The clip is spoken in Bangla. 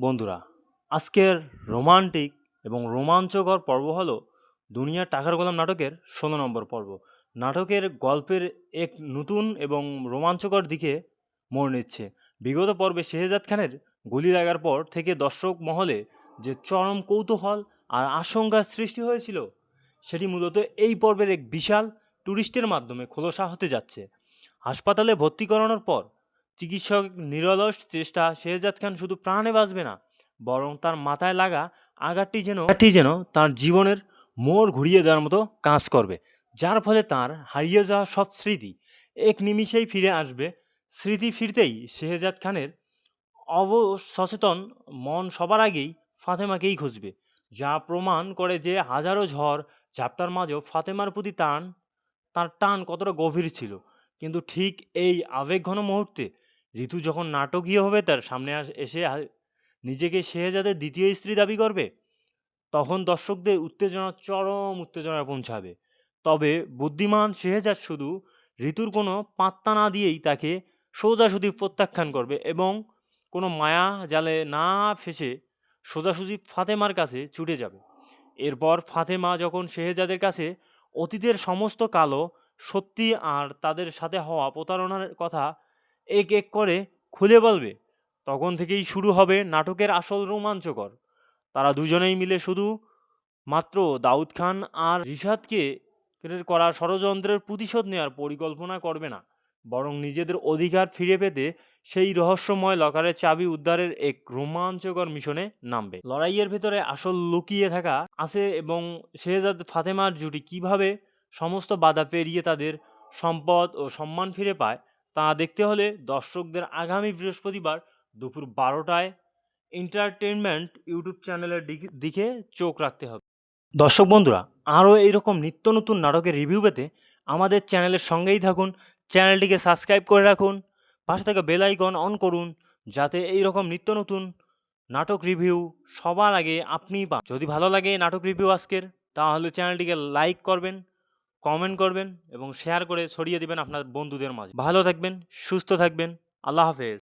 বন্ধুরা, আজকের রোমান্টিক এবং রোমাঞ্চকর পর্ব হলো দুনিয়ার টাকার গোলাম নাটকের ১৬ নম্বর পর্ব। নাটকের গল্পের এক নতুন এবং রোমাঞ্চকর দিকে মোড় নিচ্ছে। বিগত পর্বে শেহজাদ খানের গুলি লাগার পর থেকে দর্শক মহলে যে চরম কৌতূহল আর আশঙ্কার সৃষ্টি হয়েছিল, সেটি মূলত এই পর্বের এক বিশাল টুরিস্টের মাধ্যমে খোলসা হতে যাচ্ছে। হাসপাতালে ভর্তি করানোর পর চিকিৎসক নিরলস চেষ্টা শেহজাদ খান শুধু প্রাণে বাঁচবে না, বরং তার মাথায় লাগা আঘাতটি যেন তার জীবনের মোড় ঘুরিয়ে দেওয়ার মতো কাজ করবে, যার ফলে তার হারিয়ে যাওয়া সব স্মৃতি এক নিমিষেই ফিরে আসবে। স্মৃতি ফিরতেই শেহজাদ খানের অবসচেতন মন সবার আগেই ফাতেমাকেই খুঁজবে, যা প্রমাণ করে যে হাজারো ঝড় ঝাপটার মাঝেও ফাতেমার প্রতি তার টান কতটা গভীর ছিল। কিন্তু ঠিক এই আবেগঘন মুহূর্তে ঋতু যখন নাটকীয়ভাবে তার সামনে এসে নিজেকে শেহজাদের দ্বিতীয় স্ত্রী দাবি করবে, তখন দর্শকদের চরম উত্তেজনায় পৌঁছাবে। তবে বুদ্ধিমান শেহজাদ শুধু ঋতুর কোনো পাত্তা না দিয়েই তাকে সোজাসুজি প্রত্যাখ্যান করবে এবং কোনো মায়া জালে না ফেসে সোজাসুজি ফাতেমার কাছে ছুটে যাবে। এরপর ফাতেমা যখন শেহজাদের কাছে অতীতের সমস্ত কালো সত্যি আর তাদের সাথে হওয়া প্রতারণার কথা এক এক করে খুলে বলবে, তখন থেকেই শুরু হবে নাটকের আসল রোমাঞ্চকর। তারা দুজনেই মিলে শুধু মাত্র দাউদ খান আর রিশাদকে করা ষড়যন্ত্রের প্রতিশোধ নেওয়ার পরিকল্পনা করবে না, বরং নিজেদের অধিকার ফিরে পেতে সেই রহস্যময় লকারের চাবি উদ্ধারের এক রোমাঞ্চকর মিশনে নামবে। লড়াইয়ের ভেতরে আসল লুকিয়ে থাকা আছে এবং শেহজাদ ফাতেমার জুটি কিভাবে সমস্ত বাধা পেরিয়ে তাদের সম্পদ ও সম্মান ফিরে পায়, তা দেখতে হলে দর্শকদের আগামী বৃহস্পতিবার দুপুর ১২টায় এন্টারটেনমেন্ট ইউটিউব চ্যানেলের দিকে চোখ রাখতে হবে। দর্শক বন্ধুরা, আরও এইরকম নিত্য নতুন নাটকের রিভিউ পেতে আমাদের চ্যানেলের সঙ্গেই থাকুন। চ্যানেলটিকে সাবস্ক্রাইব করে রাখুন, পাশে থাকা বেল আইকন অন করুন, যাতে এই রকম নিত্য নতুন নাটক রিভিউ সবার আগে আপনিই পান। যদি ভালো লাগে নাটক রিভিউ আজকের, তাহলে চ্যানেলটিকে লাইক করবেন, কমেন্ট করবেন এবং শেয়ার করে ছড়িয়ে দিবেন আপনার বন্ধুদের মাঝে। ভালো থাকবেন, সুস্থ থাকবেন, আল্লাহ হাফেজ।